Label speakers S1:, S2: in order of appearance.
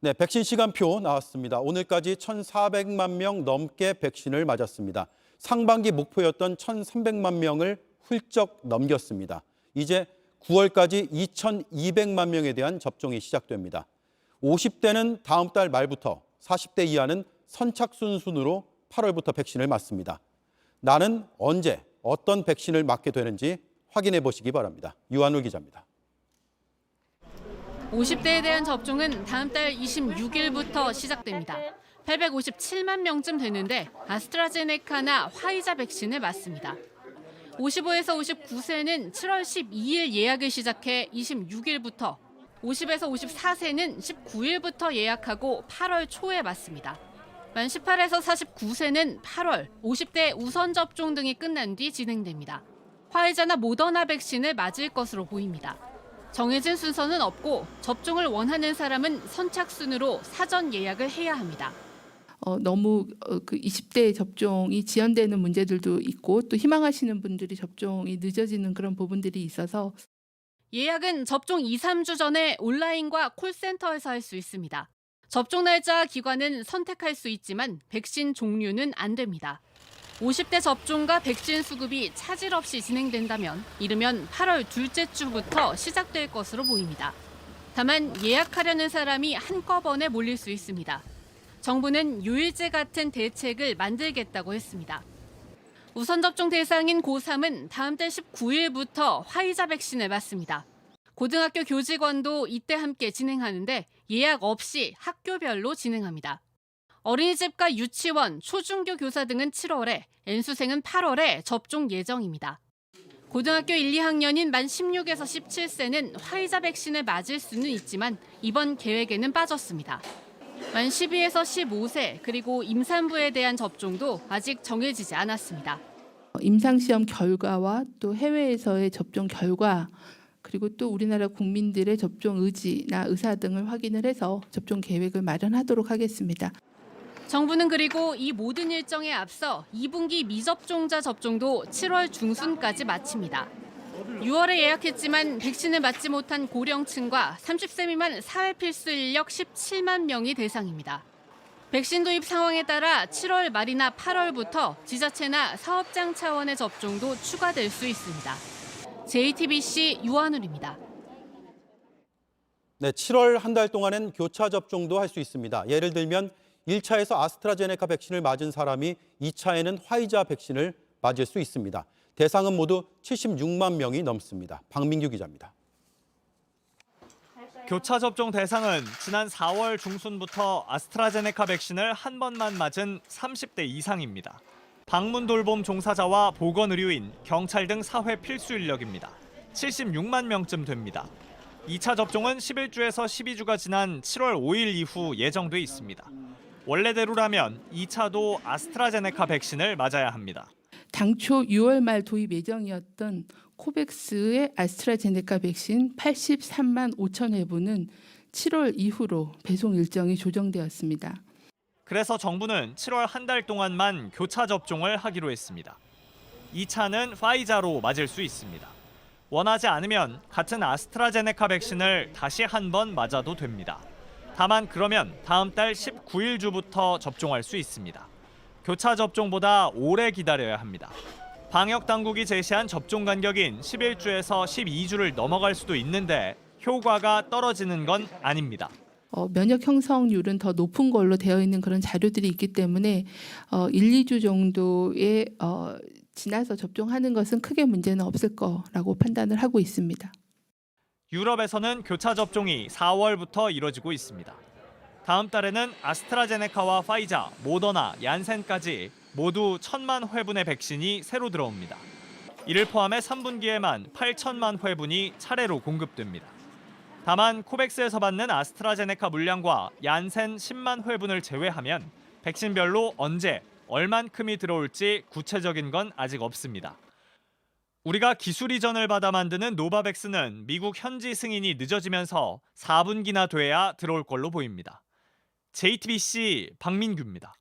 S1: 네, 백신 시간표 나왔습니다. 오늘까지 1,400만 명 넘게 백신을 맞았습니다. 상반기 목표였던 1,300만 명을 훌쩍 넘겼습니다. 이제 9월까지 2,200만 명에 대한 접종이 시작됩니다. 50대는 다음 달 말부터, 40대 이하는 선착순 순으로 8월부터 백신을 맞습니다. 나는 언제 어떤 백신을 맞게 되는지 확인해 보시기 바랍니다. 유한울 기자입니다.
S2: 50대에 대한 접종은 다음 달 26일부터 시작됩니다. 857만 명쯤 되는데 아스트라제네카나 화이자 백신을 맞습니다. 55에서 59세는 7월 12일 예약을 시작해 26일부터, 50에서 54세는 19일부터 예약하고 8월 초에 맞습니다. 만 18에서 49세는 8월, 50대 우선 접종 등이 끝난 뒤 진행됩니다. 화이자나 모더나 백신을 맞을 것으로 보입니다. 정해진 순서는 없고 접종을 원하는 사람은 선착순으로 사전 예약을 해야 합니다.
S3: 너무 그 20대 접종이 지연되는 문제들도 있고 또 희망하시는 분들이 접종이 늦어지는 그런 부분들이 있어서
S2: 예약은 접종 2, 3주 전에 온라인과 콜센터에서 할 수 있습니다. 접종 날짜와 기관은 선택할 수 있지만 백신 종류는 안 됩니다. 50대 접종과 백신 수급이 차질 없이 진행된다면 이르면 8월 둘째 주부터 시작될 것으로 보입니다. 다만 예약하려는 사람이 한꺼번에 몰릴 수 있습니다. 정부는 요일제 같은 대책을 만들겠다고 했습니다. 우선 접종 대상인 고3은 다음 달 19일부터 화이자 백신을 맞습니다. 고등학교 교직원도 이때 함께 진행하는데 예약 없이 학교별로 진행합니다. 어린이집과 유치원, 초중교 교사 등은 7월에, N수생은 8월에 접종 예정입니다. 고등학교 1, 2학년인 만 16에서 17세는 화이자 백신을 맞을 수는 있지만 이번 계획에는 빠졌습니다. 만 12에서 15세 그리고 임산부에 대한 접종도 아직 정해지지 않았습니다.
S3: 임상시험 결과와 또 해외에서의 접종 결과 그리고 또 우리나라 국민들의 접종 의지나 의사 등을 확인을 해서 접종 계획을 마련하도록 하겠습니다.
S2: 정부는 그리고 이 모든 일정에 앞서 2분기 미접종자 접종도 7월 중순까지 마칩니다. 6월에 예약했지만 백신을 맞지 못한 고령층과 30세 미만 사회필수 인력 17만 명이 대상입니다. 백신 도입 상황에 따라 7월 말이나 8월부터 지자체나 사업장 차원의 접종도 추가될 수 있습니다. JTBC 유한울입니다.
S1: 네, 7월 한 달 동안은 교차 접종도 할 수 있습니다. 예를 들면 1차에서 아스트라제네카 백신을 맞은 사람이 2차에는 화이자 백신을 맞을 수 있습니다. 대상은 모두 76만 명이 넘습니다. 박민규 기자입니다.
S4: 교차 접종 대상은 지난 4월 중순부터 아스트라제네카 백신을 한 번만 맞은 30대 이상입니다. 방문 돌봄 종사자와 보건의료인, 경찰 등 사회 필수 인력입니다. 76만 명쯤 됩니다. 2차 접종은 11주에서 12주가 지난 7월 5일 이후 예정돼 있습니다. 원래대로라면 2차도 아스트라제네카 백신을 맞아야 합니다.
S3: 당초 6월 말 도입 예정이었던 코백스의 아스트라제네카 백신 83만 5천 회분은 7월 이후로 배송 일정이 조정되었습니다.
S4: 그래서 정부는 7월 한 달 동안만 교차 접종을 하기로 했습니다. 2차는 파이자로 맞을 수 있습니다. 원하지 않으면 같은 아스트라제네카 백신을 다시 한 번 맞아도 됩니다. 다만 그러면 다음 달 19일주부터 접종할 수 있습니다. 교차 접종보다 오래 기다려야 합니다. 방역 당국이 제시한 접종 간격인 11주에서 12주를 넘어갈 수도 있는데 효과가 떨어지는 건 아닙니다.
S3: 면역 형성률은 더 높은 걸로 되어 있는 그런 자료들이 있기 때문에 1, 2주 정도에 지나서 접종하는 것은 크게 문제는 없을 거라고 판단을 하고 있습니다.
S4: 유럽에서는 교차 접종이 4월부터 이뤄지고 있습니다. 다음 달에는 아스트라제네카와 파이자, 모더나, 얀센까지 모두 1,000만 회분의 백신이 새로 들어옵니다. 이를 포함해 3분기에만 8천만 회분이 차례로 공급됩니다. 다만 코백스에서 받는 아스트라제네카 물량과 얀센 10만 회분을 제외하면 백신별로 언제, 얼만큼이 들어올지 구체적인 건 아직 없습니다. 우리가 기술 이전을 받아 만드는 노바백스는 미국 현지 승인이 늦어지면서 4분기나 돼야 들어올 걸로 보입니다. JTBC 박민규입니다.